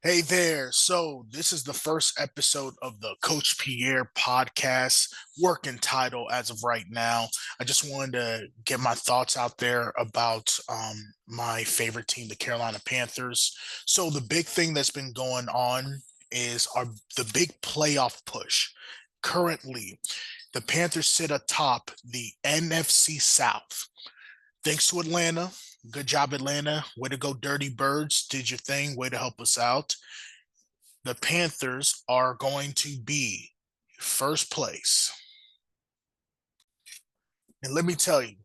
Hey there. So, this is the first episode of the Coach Pierre podcast, working title as of right now. I just wanted to get my thoughts out there about my favorite team, the Carolina Panthers. So, the big thing that's been going on is the big playoff push. Currently, the Panthers sit atop the NFC South. Thanks to Atlanta. Good job, Atlanta. Way to go, Dirty Birds. Did your thing. Way to help us out. The Panthers are going to be first place. And let me tell you,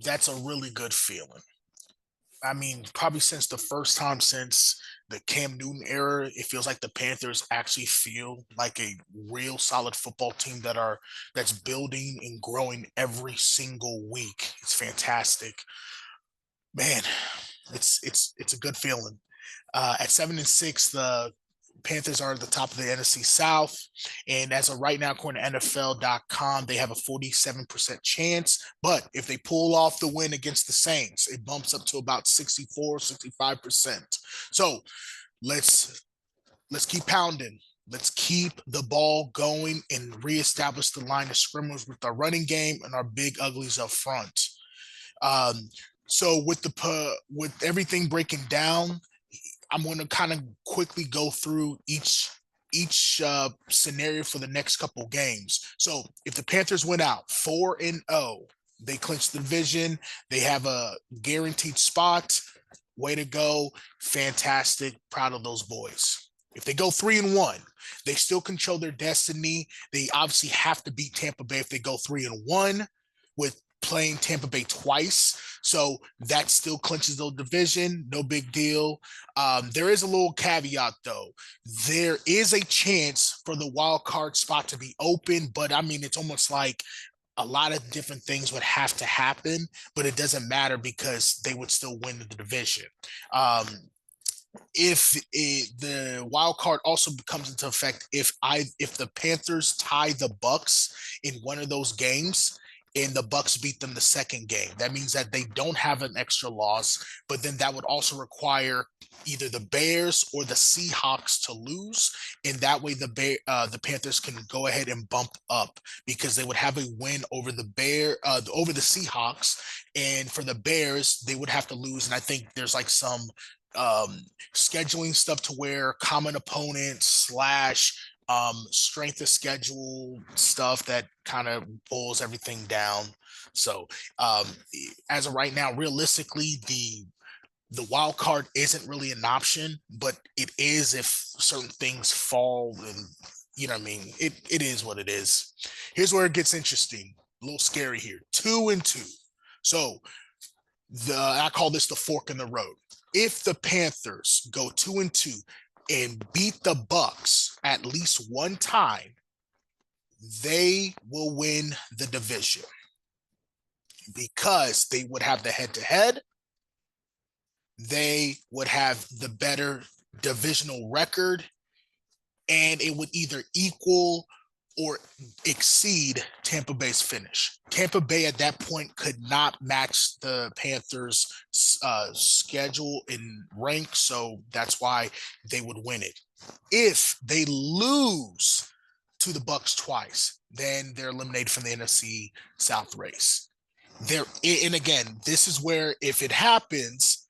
that's a really good feeling. I mean, probably since the first time since the Cam Newton era, it feels like the Panthers actually feel like a real solid football team that's building and growing every single week. It's fantastic. Man, it's a good feeling. At 7-6, the Panthers are at the top of the NFC South. And as of right now, according to NFL.com, they have a 47% chance. But if they pull off the win against the Saints, it bumps up to about 64, 65%. So let's let's keep pounding. Let's keep the ball going and reestablish the line of scrimmage with our running game and our big uglies up front. Um, so with everything breaking down, I'm going to kind of quickly go through each scenario for the next couple games. So if the Panthers went out 4-0, they clinch the division. They have a guaranteed spot. Way to go! Fantastic! Proud of those boys. If they go 3-1, they still control their destiny. They obviously have to beat Tampa Bay if they go 3-1 with playing Tampa Bay twice. So that still clinches the division. No big deal. There is a little caveat, though. There is a chance for the wild card spot to be open, but I mean, it's almost like a lot of different things would have to happen, but it doesn't matter because they would still win the division. Um, the wild card also comes into effect if the Panthers tie the Bucks in one of those games and the Bucks beat them the second game. That means that they don't have an extra loss, but then that would also require either the Bears or the Seahawks to lose, and that way the Panthers can go ahead and bump up because they would have a win over over the Seahawks, and for the Bears they would have to lose, and I think there's like some um, scheduling stuff to where common opponent slash strength of schedule stuff that kind of boils everything down. So um, as of right now, realistically, the wild card isn't really an option, but it is if certain things fall and you know what I mean. It is what it is. Here's where it gets interesting. A little scary here. 2-2. So I call this the fork in the road. If the Panthers go 2-2 and beat the Bucks at least one time, they will win the division because they would have the head-to-head. They would have the better divisional record, and it would either equal or exceed Tampa Bay's finish. Tampa Bay at that point could not match the Panthers' schedule in rank, so that's why they would win it. If they lose to the Bucks twice, then they're eliminated from the NFC South race. There, and again, this is where if it happens,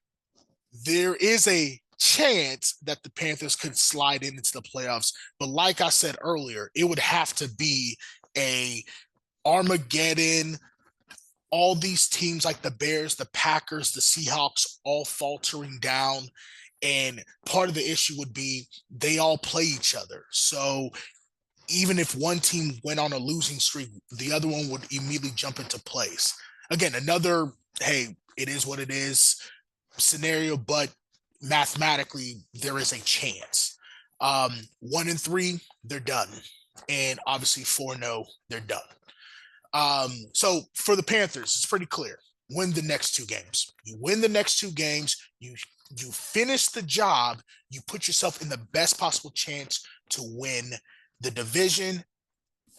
there is a chance that the Panthers could slide into the playoffs. But like I said earlier, it would have to be a Armageddon. All these teams like the Bears, the Packers, the Seahawks, all faltering down. And part of the issue would be they all play each other. So even if one team went on a losing streak, the other one would immediately jump into place. Again, another, hey, it is what it is scenario, but mathematically there is a chance. 1-3, they're done, and obviously 4-0, they're done. So for the Panthers, it's pretty clear. Win the next two games. You win the next two games. You finish the job. You put yourself in the best possible chance to win the division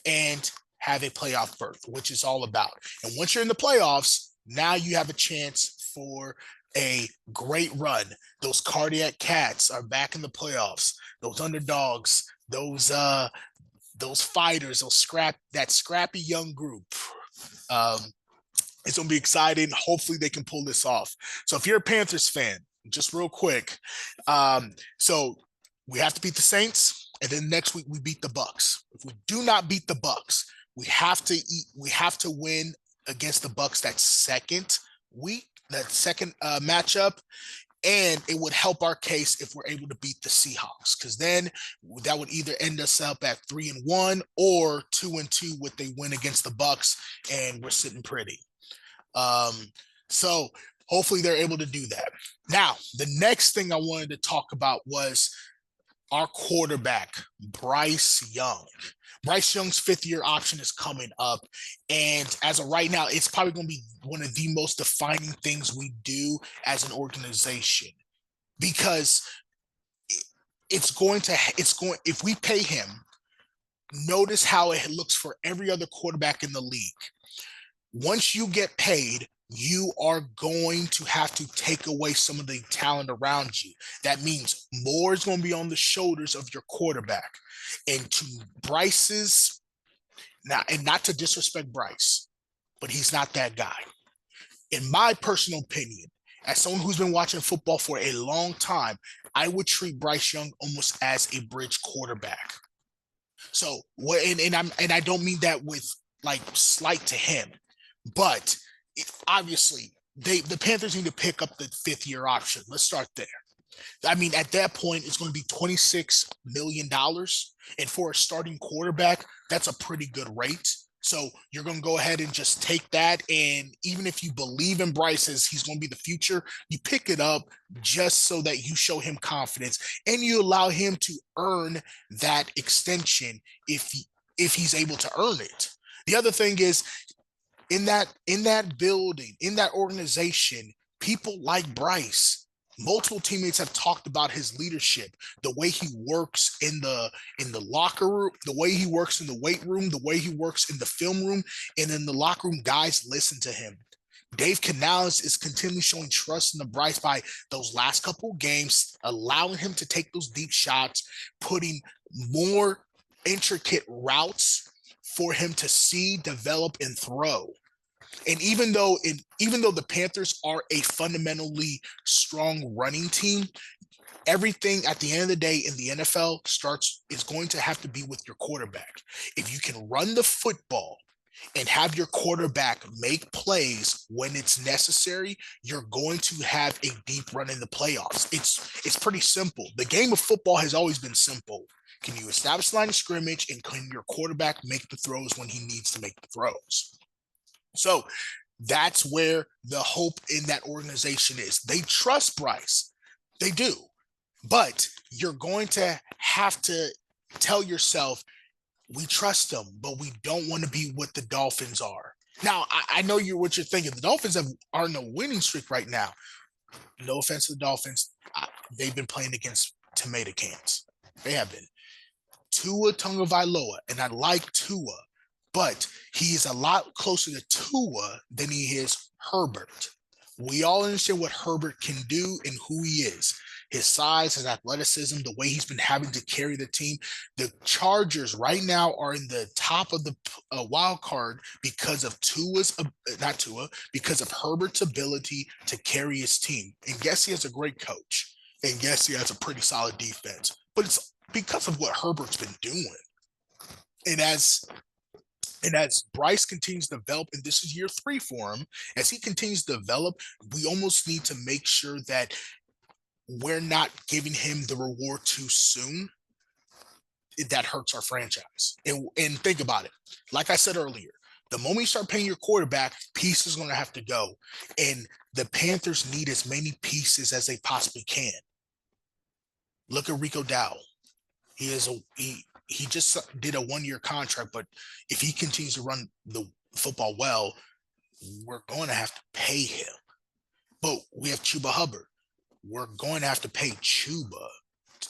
and have a playoff berth, which is all about. And once you're in the playoffs, now you have a chance for a great run. Those cardiac cats are back in the playoffs. Those underdogs, those fighters, that scrappy young group. Um, it's gonna be exciting. Hopefully they can pull this off. So if you're a Panthers fan, just real quick, so we have to beat the Saints, and then next week we beat the Bucks. If we do not beat the Bucks, we have to win against the Bucks that second matchup, and it would help our case if we're able to beat the Seahawks, because then that would either end us up at 3-1 or 2-2 with they win against the Bucks, and we're sitting pretty. So hopefully they're able to do that. Now, the next thing I wanted to talk about was our quarterback, Bryce Young. Bryce Young's 5th-year option is coming up. And as of right now, it's probably going to be one of the most defining things we do as an organization, because if we pay him, notice how it looks for every other quarterback in the league. Once you get paid, you are going to have to take away some of the talent around you. That means more is going to be on the shoulders of your quarterback. And to Bryce's, now, and not to disrespect Bryce, but he's not that guy. In my personal opinion, as someone who's been watching football for a long time, I would treat Bryce Young almost as a bridge quarterback. So, and I don't mean that with like slight to him, but obviously the Panthers need to pick up the 5th-year option. Let's start there. I mean, at that point, it's going to be $26 million. And for a starting quarterback, that's a pretty good rate. So you're going to go ahead and just take that. And even if you believe in Bryce as he's going to be the future, you pick it up just so that you show him confidence and you allow him to earn that extension if he's able to earn it. The other thing is, in that building, in that organization, people like Bryce, multiple teammates have talked about his leadership, the way he works in the locker room, the way he works in the weight room, the way he works in the film room, and in the locker room, guys listen to him. Dave Canales is continually showing trust in the Bryce by those last couple of games, allowing him to take those deep shots, putting more intricate routes for him to see, develop, and throw. And even though the Panthers are a fundamentally strong running team, everything at the end of the day in the NFL is going to have to be with your quarterback. If you can run the football and have your quarterback make plays when it's necessary, you're going to have a deep run in the playoffs. It's pretty simple. The game of football has always been simple. Can you establish line of scrimmage, and can your quarterback make the throws when he needs to make the throws? So that's where the hope in that organization is. They trust Bryce. They do. But you're going to have to tell yourself, we trust them, but we don't want to be what the Dolphins are. Now, I know what you're thinking. The Dolphins are in a winning streak right now. No offense to the Dolphins. They've been playing against tomato cans. They have been. Tua Tagovailoa, and I like Tua, but he is a lot closer to Tua than he is Herbert. We all understand what Herbert can do and who he is. His size, his athleticism, the way he's been having to carry the team. The Chargers right now are in the top of the wild card because of because of Herbert's ability to carry his team. And yes, he has a great coach. And yes, he has a pretty solid defense. But it's because of what Herbert's been doing. And as Bryce continues to develop, and this is year 3 for him, as he continues to develop, we almost need to make sure that we're not giving him the reward too soon. That hurts our franchise. And think about it. Like I said earlier, the moment you start paying your quarterback, pieces are going to have to go. And the Panthers need as many pieces as they possibly can. Look at Rico Dowdle. He just did a 1-year contract, but if he continues to run the football well, we're going to have to pay him. But we have Chuba Hubbard. We're going to have to pay Chuba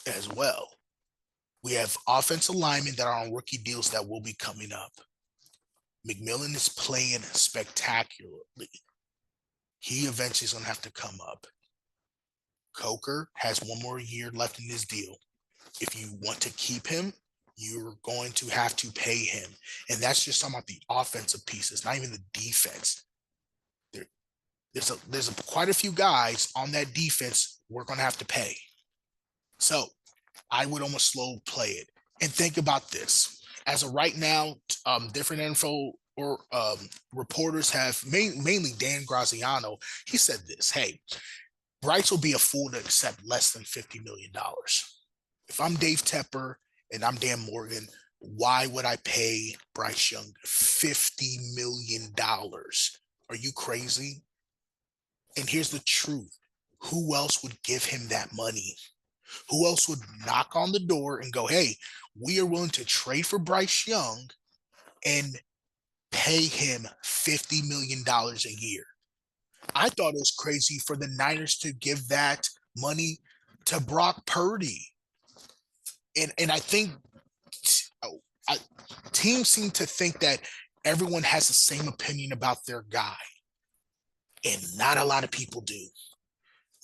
as well. We have offensive linemen that are on rookie deals that will be coming up. McMillan is playing spectacularly. He eventually is going to have to come up. Coker has one more year left in his deal. If you want to keep him, you're going to have to pay him. And that's just talking about the offensive pieces, not even the defense. There's quite a few guys on that defense we're going to have to pay. So I would almost slow play it. And think about this. As of right now, different info or reporters have, mainly Dan Graziano, he said this, hey, Bryce will be a fool to accept less than $50 million. If I'm Dave Tepper and I'm Dan Morgan, why would I pay Bryce Young $50 million? Are you crazy? And here's the truth. Who else would give him that money? Who else would knock on the door and go, hey, we are willing to trade for Bryce Young and pay him $50 million a year? I thought it was crazy for the Niners to give that money to Brock Purdy. And I think teams seem to think that everyone has the same opinion about their guy. And not a lot of people do.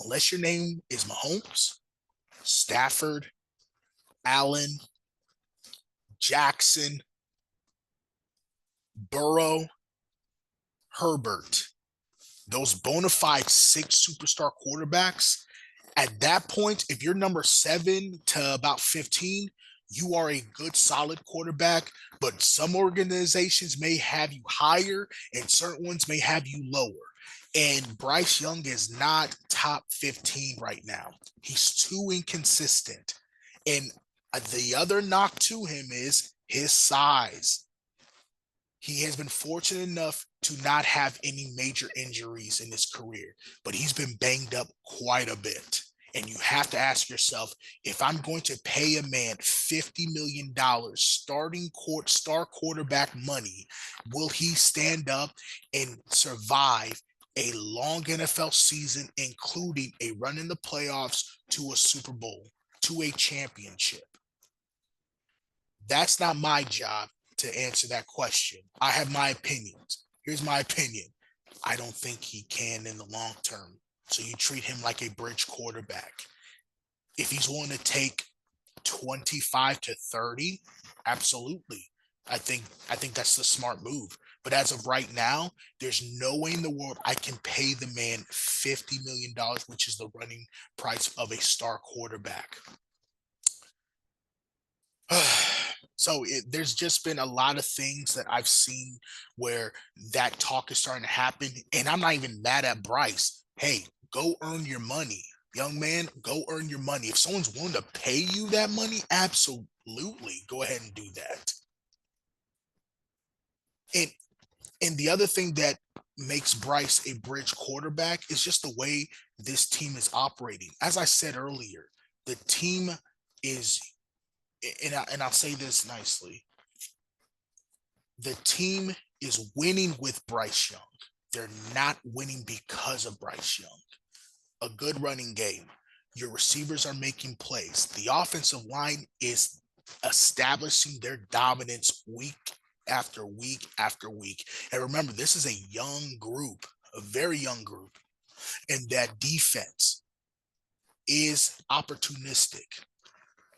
Unless your name is Mahomes, Stafford, Allen, Jackson, Burrow, Herbert, those bona fide 6 superstar quarterbacks, at that point, if you're number 7 to about 15, you are a good, solid quarterback, but some organizations may have you higher and certain ones may have you lower. And Bryce Young is not top 15 right now. He's too inconsistent. And the other knock to him is his size. He has been fortunate enough to not have any major injuries in his career, but he's been banged up quite a bit. And you have to ask yourself, if I'm going to pay a man $50 million star quarterback money, will he stand up and survive a long NFL season, including a run in the playoffs to a Super Bowl, to a championship? That's not my job to answer that question. I have my opinions. Here's my opinion. I don't think he can in the long term. So you treat him like a bridge quarterback. If he's willing to take 25 to 30, absolutely. I think that's the smart move. But as of right now, there's no way in the world I can pay the man $50 million, which is the running price of a star quarterback. So there's just been a lot of things that I've seen where that talk is starting to happen. And I'm not even mad at Bryce. Hey, go earn your money. Young man, go earn your money. If someone's willing to pay you that money, absolutely go ahead and do that. And the other thing that makes Bryce a bridge quarterback is just the way this team is operating. As I said earlier, the team is, and I'll say this nicely, the team is winning with Bryce Young. They're not winning because of Bryce Young. A good running game. Your receivers are making plays. The offensive line is establishing their dominance week after week after week. And remember, this is a young group, a very young group. And that defense is opportunistic.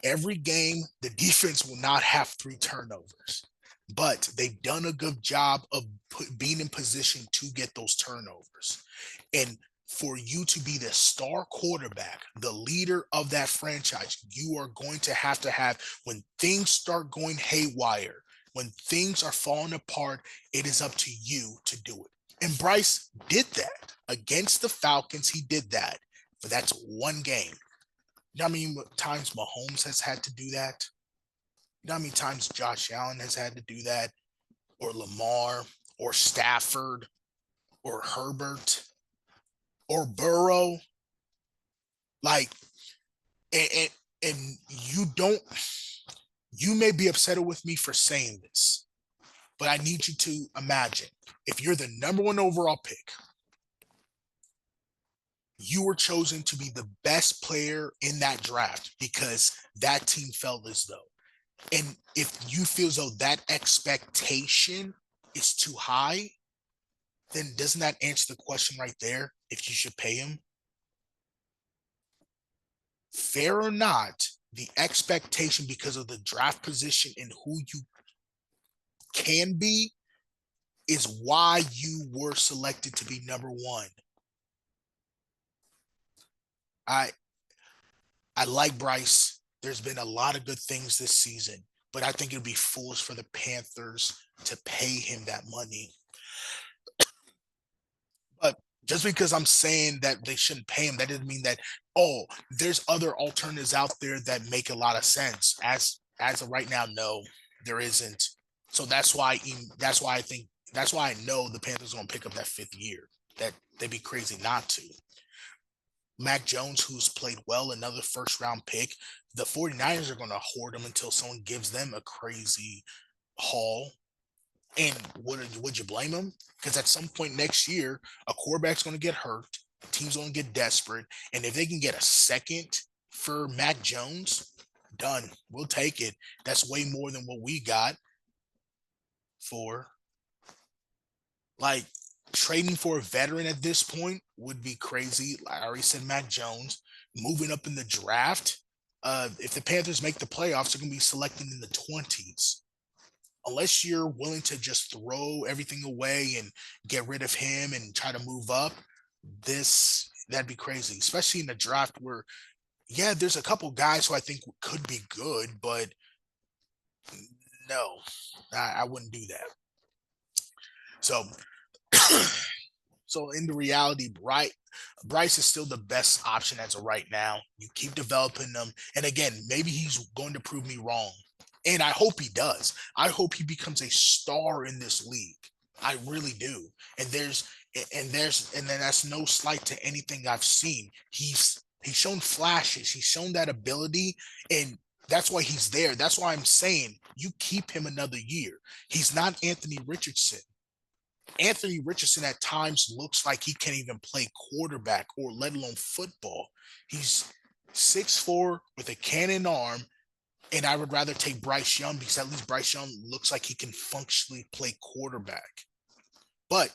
Every game, the defense will not have 3 turnovers, but they've done a good job of being in position to get those turnovers. And for you to be the star quarterback, the leader of that franchise, you are going to have, when things start going haywire, when things are falling apart, it is up to you to do it. And Bryce did that against the Falcons. He did that, but that's one game. You know how many times Mahomes has had to do that? You know how many times Josh Allen has had to do that? Or Lamar, or Stafford, or Herbert, or Burrow? Like, and you may be upset with me for saying this, but I need you to imagine, if you're the number 1 overall pick, you were chosen to be the best player in that draft because that team felt as though. And if you feel as though that expectation is too high, then doesn't that answer the question right there if you should pay him? Fair or not, the expectation because of the draft position and who you can be is why you were selected to be number one. I I like Bryce. There's been a lot of good things this season, but I think it'd be foolish for the Panthers to pay him that money. But just because I'm saying that they shouldn't pay him, that doesn't mean that, oh, there's other alternatives out there that make a lot of sense. As of right now, no, there isn't. So that's why I know the Panthers are gonna pick up that fifth year. That they'd be crazy not to. Mac Jones, who's played well, another first round pick. The 49ers are gonna hoard him until someone gives them a crazy haul. And would you blame him? Because at some point next year, a quarterback's going to get hurt, the team's going to get desperate, and if they can get a second for Mac Jones, done. We'll take it. That's way more than what we got for. Like, trading for a veteran at this point would be crazy. I already said Mac Jones. Moving up in the draft, if the Panthers make the playoffs, they're going to be selecting in the 20s. Unless you're willing to just throw everything away and get rid of him and try to move up, that'd be crazy, especially in the draft where, yeah, there's a couple guys who I think could be good, but no, I wouldn't do that. So, so in the reality, Bryce is still the best option as of right now. You keep developing them, and again, maybe he's going to prove me wrong. And I hope he does. I hope he becomes a star in this league. I really do. And then that's no slight to anything I've seen. He's shown flashes. He's shown that ability, and that's why he's there. That's why I'm saying you keep him another year. He's not Anthony Richardson. Anthony Richardson at times looks like he can't even play quarterback or let alone football. He's 6'4" with a cannon arm, and I would rather take Bryce Young because at least Bryce Young looks like he can functionally play quarterback. But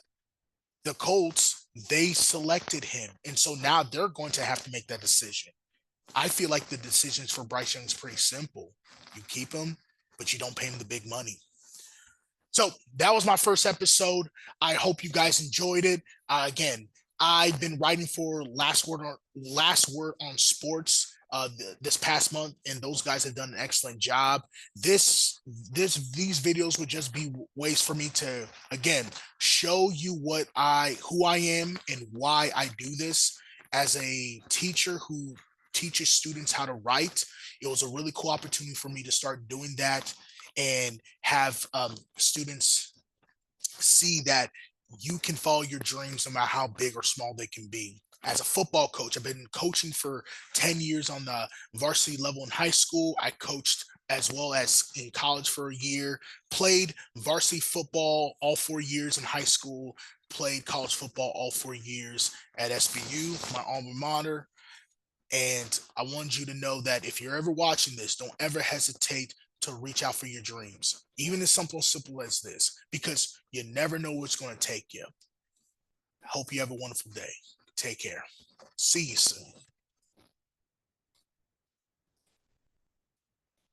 the Colts, they selected him. And so now they're going to have to make that decision. I feel like the decisions for Bryce Young is pretty simple. You keep him, but you don't pay him the big money. So that was my first episode. I hope you guys enjoyed it. Again, I've been writing for Last Word on Sports this past month, and those guys have done an excellent job. These videos would just be ways for me to again show you who I am and why I do this as a teacher who teaches students how to write. It was a really cool opportunity for me to start doing that and have students see that you can follow your dreams no matter how big or small they can be. As a football coach, I've been coaching for 10 years on the varsity level in high school. I coached as well as in college for a year, played varsity football all 4 years in high school, played college football all 4 years at SBU, my alma mater. And I want you to know that if you're ever watching this, don't ever hesitate to reach out for your dreams, even as something simple as this, because you never know what's going to take you. I hope you have a wonderful day. Take care. See you soon.